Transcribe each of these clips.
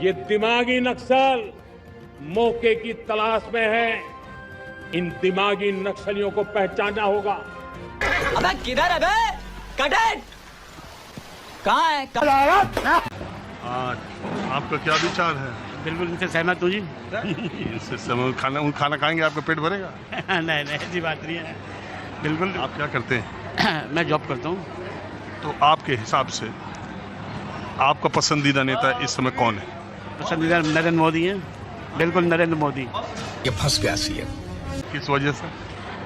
ये दिमागी नक्सल मौके की तलाश में है। इन दिमागी नक्सलियों को पहचानना होगा। अबे किधर है बे? Cut it! कहाँ है? आपका क्या विचार है? बिल्कुल इनसे सहमत हूँ जी। इससे समय खाना खाएंगे आपका पेट भरेगा? नहीं नहीं ऐसी बात नहीं है, बिल्कुल। आप क्या करते हैं? मैं जॉब करता हूँ। तो आपके हिसाब से आपका पसंदीदा नेता इस समय कौन है? पसंदीदा नरेंद्र मोदी हैं, बिल्कुल नरेंद्र मोदी। ये फंस गया सीएम। किस वजह से?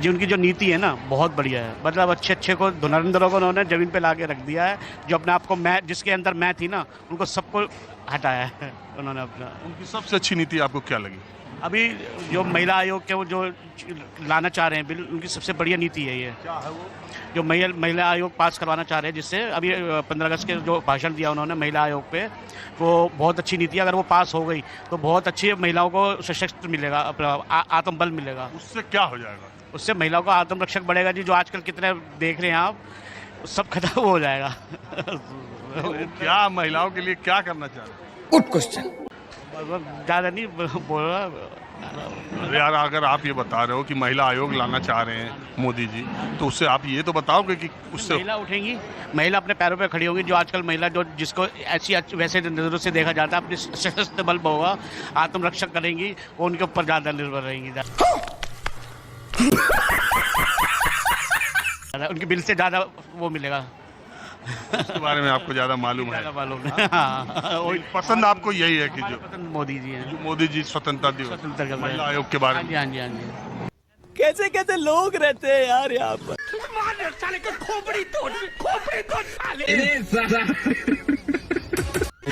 जी उनकी जो नीति है ना बहुत बढ़िया है, मतलब अच्छे अच्छे को धुरंधरों को उन्होंने जमीन पे ला के रख दिया है। जो अपने आप को मैं जिसके अंदर मैं थी ना उनको सबको हटाया है उन्होंने अपना। उनकी सबसे अच्छी नीति आपको क्या लगी? अभी जो महिला आयोग के वो जो लाना चाह रहे हैं बिल, उनकी सबसे बढ़िया नीति है ये। क्या है वो? जो महिला आयोग पास करवाना चाह रहे हैं, जिससे अभी 15 अगस्त के जो भाषण दिया उन्होंने महिला आयोग पे, वो बहुत अच्छी नीति है। अगर वो पास हो गई तो बहुत अच्छी महिलाओं को सशक्त मिलेगा, अपना आत्मबल मिलेगा। उससे क्या हो जाएगा? उससे महिलाओं का आत्मरक्षक बढ़ेगा जी। जो आजकल कितने देख रहे हैं आप, सब खत्म हो जाएगा। क्या महिलाओं के लिए क्या करना चाह रहे हैं? Good question. ज़्यादा नहीं बोल रहा। अरे यार, अगर आप ये बता रहे हो कि महिला आयोग लाना चाह रहे हैं मोदी जी, तो उससे आप ये तो बताओगे कि उससे महिला उठेंगी, महिला अपने पैरों पे खड़ी होगी। जो आजकल महिला जो जिसको ऐसी वैसे नज़रों से देखा जाता है, अपने सशस्त्र बल होगा, आत्मरक्षक करेंगी, वो उनके ऊपर ज़्यादा निर्भर रहेंगी। उनके बिल से ज़्यादा वो मिलेगा। इसके बारे में आपको ज़्यादा मालूम है? ज़्यादा मालूम है। हाँ, वही पसंद आपको यही है कि जो पसंद मोदी जी हैं। जो मोदी जी स्वतंत्रता दिवस स्वतंत्रता दिवस। महिला आयोग के बारे हाँ में। जी हाँ जी हाँ जी। कैसे कैसे लोग रहते हैं यार यहाँ पर।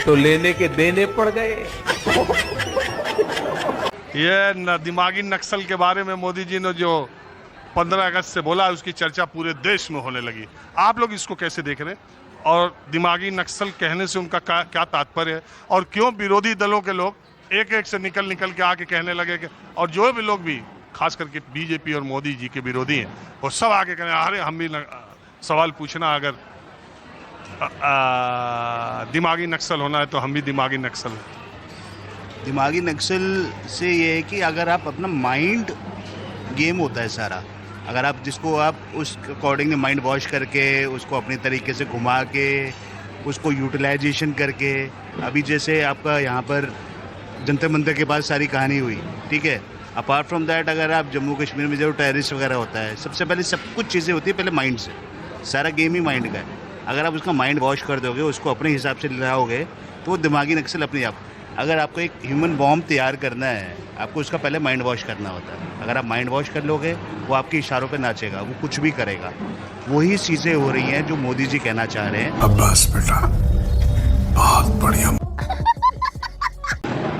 तो लेने के देने पड़ गए। ये दिमागी नक्सल के बारे में मोदी जी ने जो 15 अगस्त से बोला, उसकी चर्चा पूरे देश में होने लगी। आप लोग इसको कैसे देख रहे हैं? और दिमागी नक्सल कहने से उनका क्या तात्पर्य है? और क्यों विरोधी दलों के लोग एक एक से निकल के आके कहने लगे कि, और जो भी लोग भी खास करके बीजेपी और मोदी जी के विरोधी हैं, वो सब आके कहने अरे हम भी सवाल पूछना, अगर दिमागी नक्सल होना है तो हम भी दिमागी नक्सल हैं। दिमागी नक्सल से ये है कि अगर आप अपना माइंड गेम होता है सारा, अगर आप जिसको आप उस अकॉर्डिंग माइंड वॉश करके उसको अपने तरीके से घुमा के उसको यूटिलाइजेशन करके, अभी जैसे आपका यहाँ पर जंतर मंतर के पास सारी कहानी हुई, ठीक है। अपार्ट फ्रॉम दैट, अगर आप जम्मू कश्मीर में जो टेररिस्ट वगैरह होता है, सबसे पहले सब कुछ चीज़ें होती है पहले माइंड से। सारा गेम ही माइंड का है। अगर आप उसका माइंड वॉश कर दोगे, उसको अपने हिसाब से लाओगे, तो वो दिमागी नक्सल अपने आप। अगर आपको एक ह्यूमन बॉम्ब तैयार करना है, आपको उसका पहले माइंड वॉश करना होता है। अगर आप माइंड वॉश कर लोगे, वो आपके इशारों पे नाचेगा, वो कुछ भी करेगा। वही चीज़ें हो रही हैं जो मोदी जी कहना चाह रहे हैं। अब्बास बेटा बहुत बढ़िया।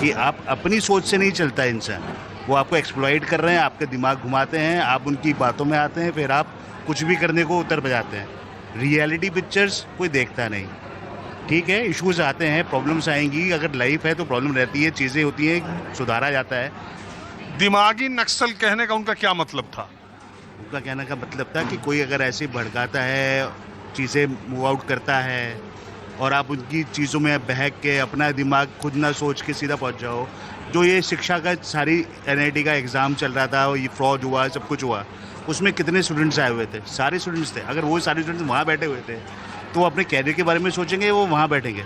कि आप अपनी सोच से नहीं चलता इंसान, वो आपको एक्सप्लॉइट कर रहे हैं, आपके दिमाग घुमाते हैं, आप उनकी बातों में आते हैं, फिर आप कुछ भी करने को उतर बजाते हैं। रियलिटी पिक्चर्स कोई देखता नहीं, ठीक है। इश्यूज आते हैं, प्रॉब्लम्स आएंगी, अगर लाइफ है तो प्रॉब्लम रहती है, चीज़ें होती हैं, सुधारा जाता है। दिमागी नक्सल कहने का उनका क्या मतलब था? उनका कहने का मतलब था कि कोई अगर ऐसे भड़काता है, चीज़ें मूव आउट करता है, और आप उनकी चीज़ों में बहक के अपना दिमाग खुद ना सोच के सीधा पहुंच जाओ। जो ये शिक्षा का सारी NIT का एग्ज़ाम चल रहा था, ये फ्रॉड हुआ, सब कुछ हुआ, उसमें कितने स्टूडेंट्स आए हुए थे? सारे स्टूडेंट्स थे। अगर वो सारे स्टूडेंट्स वहाँ बैठे हुए थे तो वो अपने कैरियर के बारे में सोचेंगे, वो वहाँ बैठेंगे।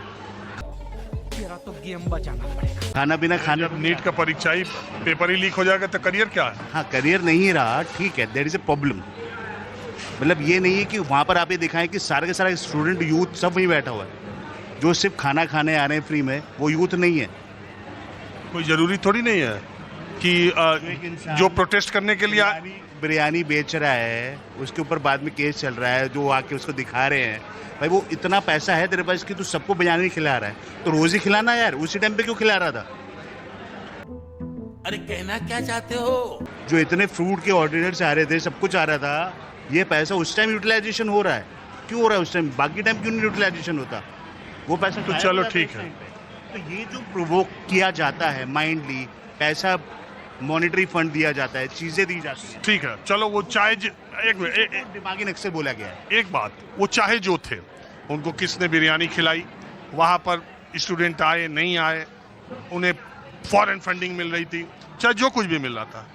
तो गेम बचाना पड़ेगा। खाना पीना खाने जब नीट का परीक्षा ही पेपर ही लीक हो जाएगा तो करियर क्या है? हाँ, करियर नहीं रहा, ठीक है, देयर इज़ ए प्रॉब्लम। मतलब ये नहीं है कि वहाँ पर आप ये दिखाएं कि सारे के सारे स्टूडेंट यूथ सब वहीं बैठा हुआ है। जो सिर्फ खाना खाने आ रहे हैं फ्री में, वो यूथ नहीं है। कोई ज़रूरी थोड़ी नहीं है कि जो प्रोटेस्ट करने के लिए बिरयानी बेच रहा है, उसके ऊपर बाद में केस चल रहा है, जो आके उसको दिखा रहे हैं, भाई वो इतना पैसा है तेरे पास कि तू सबको बिरयानी खिला रहा है, तो रोज़ ही खिलाना यार। उसी टाइम पे क्यों खिला रहा था? अरे कहना क्या चाहते हो? जो इतने फ्रूट के ऑर्डिनर्स आ रहे थे, सब कुछ आ रहा था, ये पैसा उस टाइम यूटिलाइजेशन हो रहा है। क्यों हो रहा है उस टाइम? बाकी टाइम क्यों नहीं यूटिलाइजेशन होता? वो पैसा तो चलो ठीक है। तो ये जो प्रोवोक किया जाता है माइंडली, पैसा मॉनिटरी फंड दिया जाता है, चीजें दी जाती हैं। ठीक है, चलो वो चाहे एक दिमागी नक्शे बोला गया है। एक बात, वो चाहे जो थे, उनको किसने बिरयानी खिलाई, वहाँ पर स्टूडेंट आए नहीं आए, उन्हें फॉरेन फंडिंग मिल रही थी, चाहे जो कुछ भी मिल रहा था।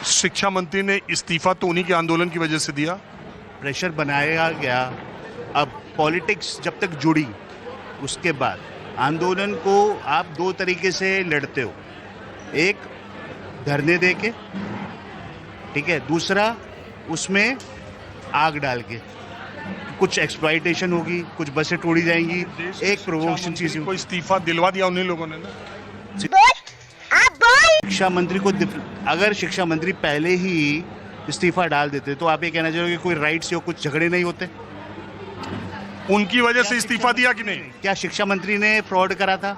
शिक्षा मंत्री ने इस्तीफा तो उन्हीं के आंदोलन की वजह से दिया। प्रेशर बनाया गया। अब पॉलिटिक्स जब तक जुड़ी, उसके बाद आंदोलन को आप दो तरीके से लड़ते हो। एक धरने दे के, ठीक है, दूसरा उसमें आग डाल के, कुछ एक्सप्लॉइटेशन होगी, कुछ बसें तोड़ी जाएंगी, एक प्रोवोकेशन चीज को इस्तीफा दिलवा दिया उन्हीं लोगों ने ना। शिक्षा मंत्री को अगर शिक्षा मंत्री पहले ही इस्तीफा डाल देते तो आप ये कहना चाहोगे कोई राइट्स या कुछ झगड़े नहीं होते? उनकी वजह से इस्तीफा दिया कि नहीं? क्या शिक्षा मंत्री ने फ्रॉड करा था?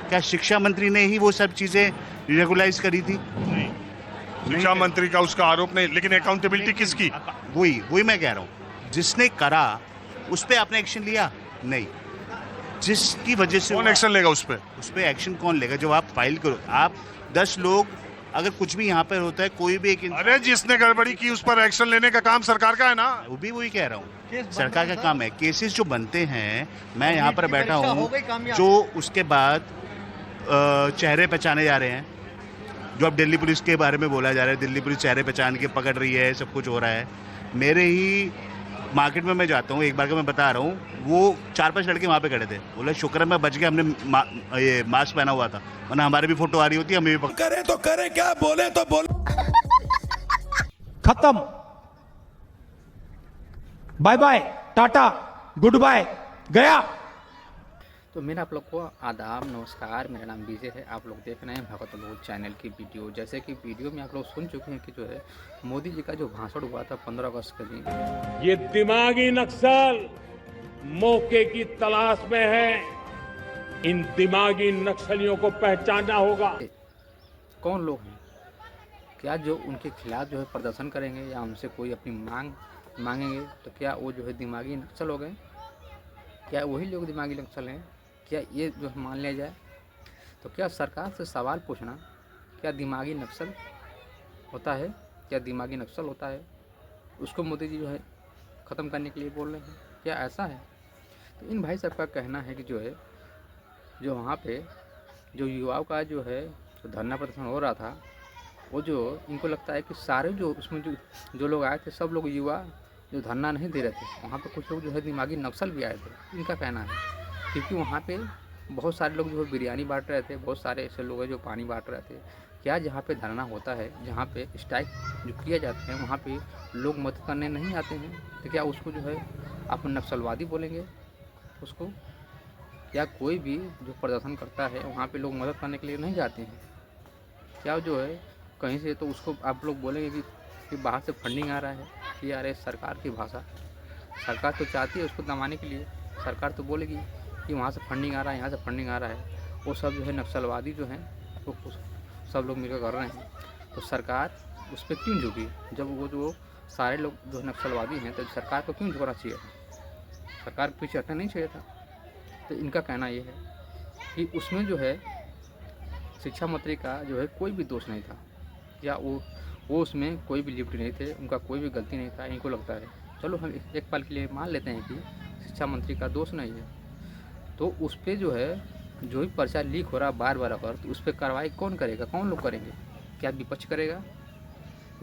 क्या शिक्षा मंत्री ने ही वो सब चीजें रेगुलाइज करी थी? नहीं, शिक्षा मंत्री का उसका आरोप नहीं, लेकिन अकाउंटेबिलिटी किसकी? वही मैं कह रहा हूँ, जिसने करा उस पर आपने एक्शन लिया नहीं, जिसकी वजह से कौन एक्शन लेगा उस पर एक्शन कौन लेगा? जब आप फाइल करो, आप 10 लोग, अगर कुछ भी यहाँ पर होता है, कोई भी एक, अरे जिसने गड़बड़ी की उस पर एक्शन लेने का काम सरकार का है ना। वो भी वही कह रहा हूँ, सरकार का काम है। केसेस जो बनते हैं, मैं यहाँ पर बैठा हूँ, जो उसके बाद चेहरे पहचाने जा रहे हैं, जो अब दिल्ली पुलिस के बारे में बोला जा रहा है, दिल्ली पुलिस चेहरे पहचान के पकड़ रही है, सब कुछ हो रहा है। मेरे ही मार्केट में मैं जाता हूँ, एक बार का मैं बता रहा हूँ, वो 4-5 लड़के वहाँ पे खड़े थे, बोले शुक्र है मैं बच गया, हमने ये मास्क पहना हुआ था, वरना हमारी भी फोटो आ रही होती, हमें भी करे तो करे क्या, बोले तो बोले। खत्म, बाय बाय, टाटा, गुड बाय, गया। तो मेरा आप लोग को आदाब, नमस्कार। मेरा नाम विजय है। आप लोग देख रहे हैं भगत लोग चैनल की वीडियो। जैसे कि वीडियो में आप लोग सुन चुके हैं कि जो है मोदी जी का जो भाषण हुआ था 15 अगस्त के दिन, ये दिमागी नक्सल मौके की तलाश में है। इन दिमागी नक्सलियों को पहचानना होगा। कौन लोग हैं? क्या जो उनके खिलाफ जो है प्रदर्शन करेंगे या उनसे कोई अपनी मांग मांगेंगे, तो क्या वो जो है दिमागी नक्सल हो गए? क्या वही लोग दिमागी नक्सल हैं? क्या ये जो मान लिया जाए? तो क्या सरकार से सवाल पूछना, क्या दिमागी नक्सल होता है? क्या दिमागी नक्सल होता है? उसको मोदी जी जो है ख़त्म करने के लिए बोल रहे हैं, क्या ऐसा है? तो इन भाई साहब का कहना है कि जो है, जो वहाँ पे जो युवाओं का जो है जो धरना प्रदर्शन हो रहा था, वो जो इनको लगता है कि सारे जो उसमें जो लोग आए थे, सब लोग युवा जो धरना नहीं दे रहे थे, वहाँ पे कुछ लोग जो है दिमागी नक्सल भी आए थे, इनका कहना है। क्योंकि वहाँ पे बहुत सारे लोग जो है बिरयानी बांट रहे थे, बहुत सारे ऐसे लोग हैं जो पानी बांट रहे थे। क्या जहाँ पे धरना होता है, जहाँ पे स्ट्राइक जो किया जाता है, वहाँ पे लोग मदद करने नहीं आते हैं, तो क्या उसको जो है आप नक्सलवादी बोलेंगे उसको? क्या कोई भी जो प्रदर्शन करता है वहाँ पे लोग मदद करने के लिए नहीं जाते हैं? क्या जो है कहीं से तो उसको आप लोग बोलेंगे कि बाहर से फंडिंग आ रहा है? कि यार सरकार की भाषा, सरकार तो चाहती है उसको दबाने के लिए, सरकार तो बोलेगी कि वहाँ से फंडिंग आ रहा है, यहाँ से फंडिंग आ रहा है। वो सब जो है नक्सलवादी जो हैं वो सब लोग मिलकर कर रहे हैं। तो सरकार उस पर क्यों झुकी? जब वो जो सारे लोग जो नक्सलवादी हैं, तो सरकार को क्यों झुकना चाहिए था? सरकार को पीछे हटना नहीं चाहिए था। तो इनका कहना ये है कि उसमें जो है शिक्षा मंत्री का जो है कोई भी दोष नहीं था, या वो उसमें कोई भी लिप्ट नहीं थे, उनका कोई भी गलती नहीं था। इनको लगता है, चलो हम एक पल के लिए मान लेते हैं कि शिक्षा मंत्री का दोष नहीं है, तो उस पर जो है जो भी पर्चा लीक हो रहा बार बार अगर, तो उस पर कार्रवाई कौन करेगा? कौन लोग करेंगे? क्या विपक्ष करेगा?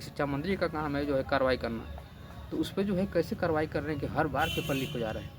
शिक्षा मंत्री का काम है जो है कार्रवाई करना, तो उस पर जो है कैसे कार्रवाई कर रहे हैं कि हर बार पेपर लीक हो जा रहा है?